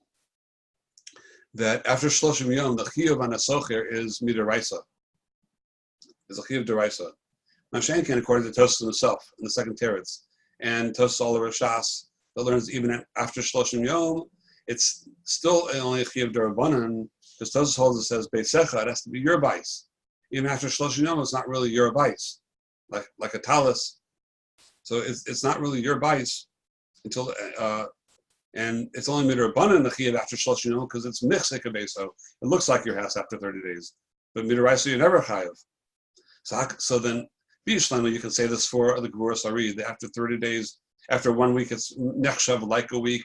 that after Shloshim Yom the Chiyuv on a Socher is Midaraisa, is a Chiyuv Deraisa. Mashenkin, according to Tosas himself in the second teretz, and Tosas all over Shas, that learns even after Shloshim Yom, it's still only a Chiyuv Derabanan, because Tosas holds it says Beisecha, it has to be your bais. Even after Shloshim Yom, it's not really your bais, like a talis. So it's not really your bais until and it's only Midarabanan the Chiyuv after Shloshim Yom because it's Michsek Beiso. It looks like your house after 30 days, but Midaraisa you never Chayav. So then. B'Yishlema, you can say this for the Gevuras Ari. After 30 days, after 1 week, it's nechshav like a week.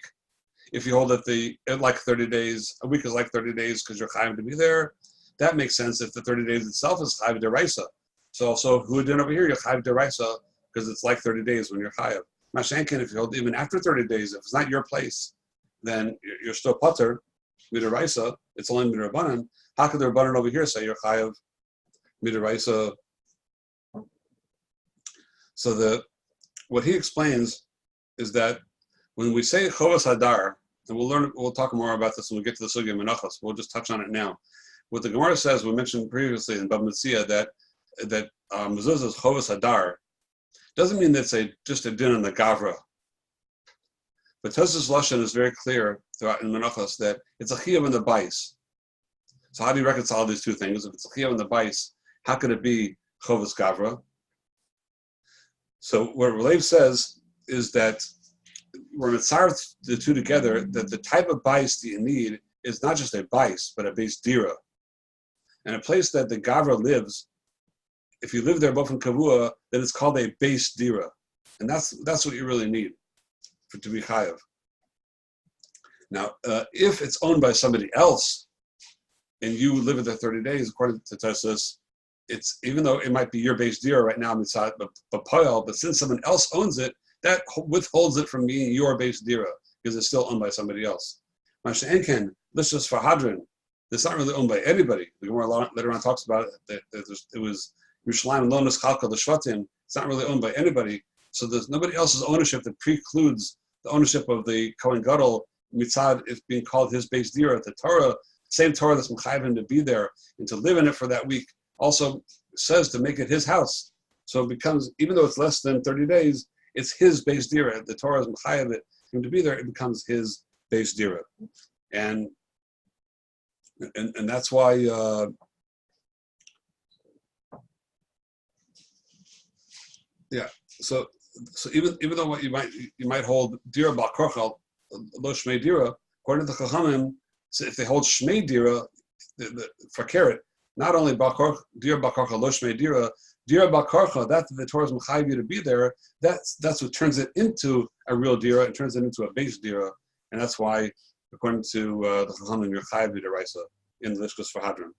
If you hold it like 30 days, a week is like 30 days because you're chayav to be there. That makes sense if the 30 days itself is chayav deraisa. So also, who did over here, you're chayav deraisa because it's like 30 days when you're chayav. Mashenkin, if you hold even after 30 days, if it's not your place, then you're still pater midaraisa. It's only midarabanan. How could the rabbanan over here say you're chayav midaraisa? So what he explains is that when we say Chovas Hadar, and we'll talk more about this when we get to the Sugya Menachos, we'll just touch on it now. What the Gemara says, we mentioned previously in Bab Metzia that Mezuzah is Chovas Hadar, doesn't mean that's just a din on the Gavra. But Tosas Lashon is very clear throughout in Menachos that it's a Chiyuv in the Bais. So how do you reconcile these two things? If it's a Chiyuv in the Bais, how could it be Chovas Gavra? So what Ralev says is that we're mitzaref the two together, that the type of bais that you need is not just a bais, but a base dira. And a place that the Gavra lives, if you live there both in Kavua, then it's called a base dira. And that's what you really need to be chayav. Now, if it's owned by somebody else, and you live there 30 days, according to Tosas, it's even though it might be your base dira right now, but since someone else owns it, that withholds it from being your base dira because it's still owned by somebody else. Masha'enken, this is for Hadron. It's not really owned by anybody. The Gemara later on talks about it. It was Yerushalayim Lonas Chalka the Shvatim. It's not really owned by anybody. So there's nobody else's ownership that precludes the ownership of the Kohen Gadol mitzad is being called his base dira. The Torah, same Torah that's mechayev him to be there and to live in it for that week, also says to make it his house. So it becomes, even though it's less than 30 days, it's his base dira. The Torah is mechayev him to be there. It becomes his base dira, and that's why. So even though what you might hold dira bal korchal lo shmei dira, according to the Chachamim, so if they hold shmei dira for carrot. Not only dira bakarcha lo shmei dira bakarcha, that the Torah is mechayev you to be there. That's what turns it into a real dira and turns it into a base dira, and that's why, according to the Chachamim, you're chayev b'deraisa in the Lishkas for Hadron.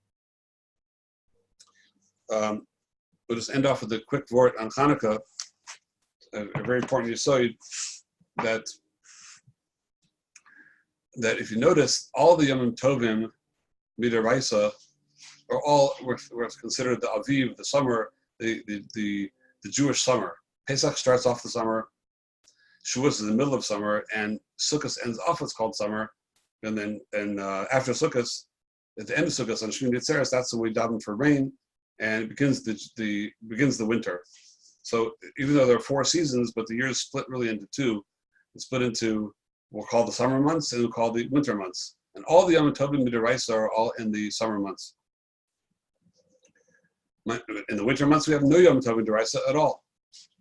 We'll just end off with a quick word on Hanukkah. A very important yesod that if you notice, all the Yomim Tovim b'deraisa are all were considered the Aviv, the summer, the Jewish summer. Pesach starts off the summer, Shavuos is in the middle of summer, and Sukkot ends off what's called summer. and then after Sukkot, at the end of Sukkot on Shmini Atzeres, that's when we daven for rain, and it begins the winter. So even though there are 4 seasons, but the year is split really into 2. It's split into what we'll call the summer months and we'll call the winter months. And all the Yom Tovim Midiraisa are all in the summer months. In the winter months, we have no Yom Tovim Midiraisa at all.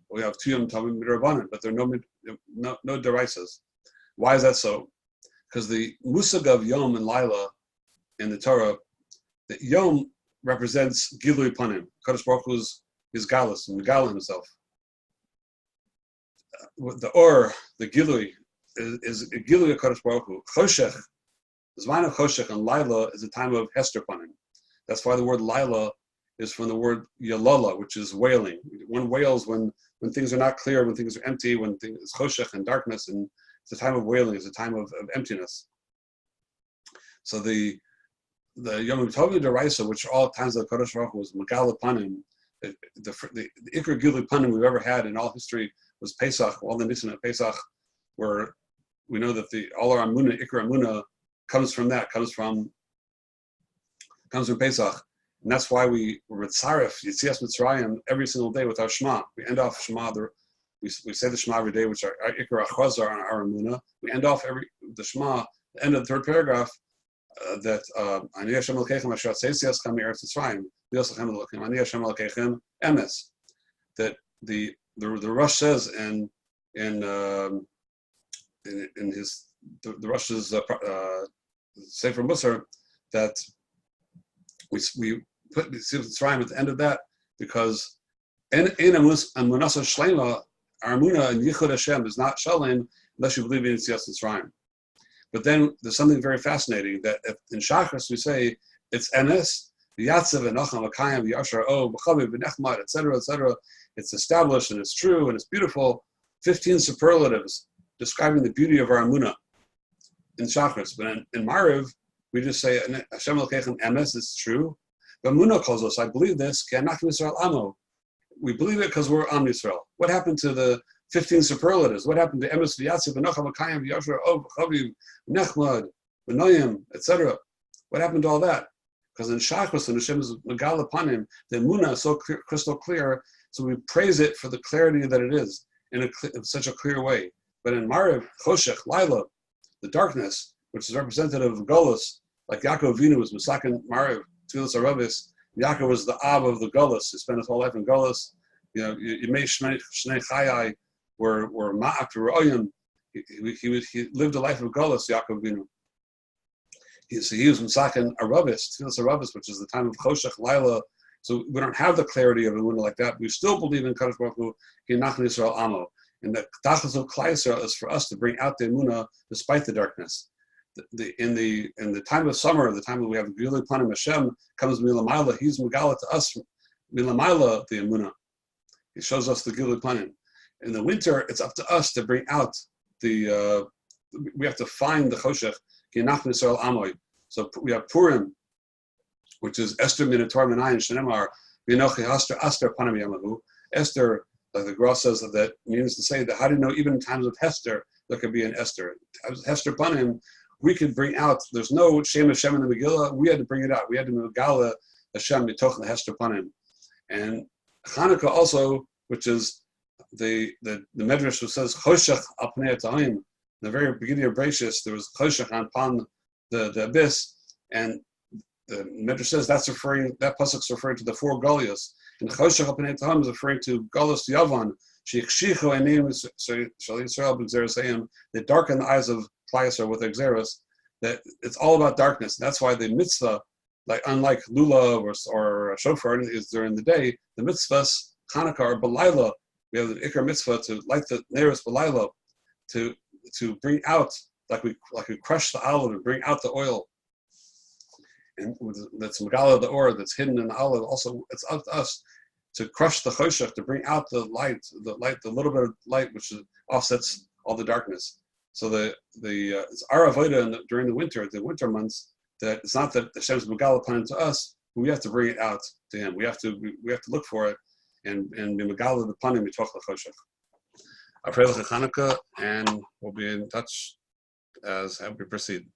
We have 2 Yom Tovim Midirabanan, but there are no Diraisas. Why is that so? Because the musag of Yom and Laila in the Torah, the Yom represents Gilui Panim. Kadosh Baruch Hu is Galus and Megala himself. The Or, the Gilui, is Gilui Kadosh Baruch Hu. Choshech, the Zman of Choshech and Laila is a time of Hester Panim. That's why the word Laila is from the word Yalala, which is wailing. One wails when things are not clear, when things are empty, when things is Choshech and darkness, and it's a time of wailing, it's a time of emptiness. So the Yom Tovim Deraisa, which are all times that Kadosh Baruch Hu was Megala Panim, the Ikra Gilui Panim we've ever had in all history was Pesach. All the Nisan at Pesach, where we know that all our Amunah, Ikra Amunah, comes from that, comes from Pesach. And that's why we're with Sarif, Yitzias Mitzrayim, every single day with our Shema. We end off Shema, we say the Shema every day, which are our Ikra Achazar on our Amunah. We end off the Shema, the end of the 3rd paragraph, that Ani Hashem Elokeichem Asher Tzeisias Cham Me'eretz Mitzrayim, V'yosachem Elokeichem, Ani Hashem Elokeichem Emes. That the Rosh says in his the Rosh's Sefer Musar that we put the Mitzrayim at the end of that because in Amunasa Shlema, our Amunah and Yichud Hashem is not Shalem unless you believe in Yitzias Mitzrayim. But then there's something very fascinating that in Shachris we say it's Enes, Yatzav and Nacham Akayim, Yashar O, B'chaviv, B'nechmad, etc., etc. It's established and it's true and it's beautiful. 15 superlatives describing the beauty of our Amunah in Shachris. But in Mariv, we just say Hashem Elokeichem Emes, it's true. But Amunah calls us, I believe this, Ki Anachnu Yisrael Amo. We believe it because we're Am Yisrael. What happened to the 15 superlatives? What happened to Emes V'yatziv V'nocham V'kayim V'yashar O V'chaviv V'nechmad V'noyim, etc.? What happened to all that? Because in Shachos and Hashem is Megala Panim, the Emunah is so clear, crystal clear, so we praise it for the clarity that it is in such a clear way. But in Mariv, Choshech, Laila, the darkness, which is representative of Golus, like Yaakov Avinu was Masakin Mariv, Tfilas Aravis. Yaakov was the Ab of the Golus. He spent his whole life in Golus. You know, Yemei Shnei Chayai were Ma'at Ro'oyim. He lived a life of Golus, Yaakov Avinu. So he was Masakin Aravis, Tfilas Aravis, which is the time of Choshech, Laila. So we don't have the clarity of Emunah like that. We still believe in Kadosh Baruch Hu, Ki Nachnu Yisrael Amo. And the Tachlis of Klal Yisrael is for us to bring out the Emunah despite the darkness. In the time of summer, the time that we have Gilui Panim Hashem comes Milamayla, He's Megala to us, Milamayla the Emunah. He shows us the Gilui Panim. In the winter, it's up to us to bring out we have to find the Choshech, Ki Nachnu Yisrael Amoy. So we have Purim, which is Esther Minator Minayin Shenemar, V'nochi Aster Panim Yamahu. Esther, like the Gross says, that means to say that how do you know even in times of Hester there could be an Esther? Hester Panim, we could bring out. There's no Shem Hashem in the Megillah. We had to bring it out. We had to Megala Hashem mitoch the Hester Panim. And Chanukah also, which is the Medrash which says Choshech al Pnei Ta'im. In the very beginning of Bereshis, there was Choshech upon the abyss, and the Medrash says that pasuk's referring to the 4 Goliaths, and Choshech al Pnei Ta'im is referring to Golos Yavan. Sheyikshichu Einim Shal Yisrael B'Gzeres. They darken the eyes of Klal Yisrael with Gzeres. That it's all about darkness. And that's why the mitzvah, like unlike Lulav or Shofar, is during the day. The mitzvahs Chanukah or B'Layla. We have the Ikar mitzvah to light the Neros B'Layla, to bring out like we crush the olive and bring out the oil. And that's Megala the Or that's hidden in the olive. Also, it's up to us to crush the choshech, to bring out the little bit of light which offsets all the darkness. So it's our avodah during the winter months, that it's not that Hashem's Megala Panim to us, but we have to bring it out to Him. We have to look for it and be Megala the Panim mitoch the choshech. I pray Chanukah, and we'll be in touch as we proceed.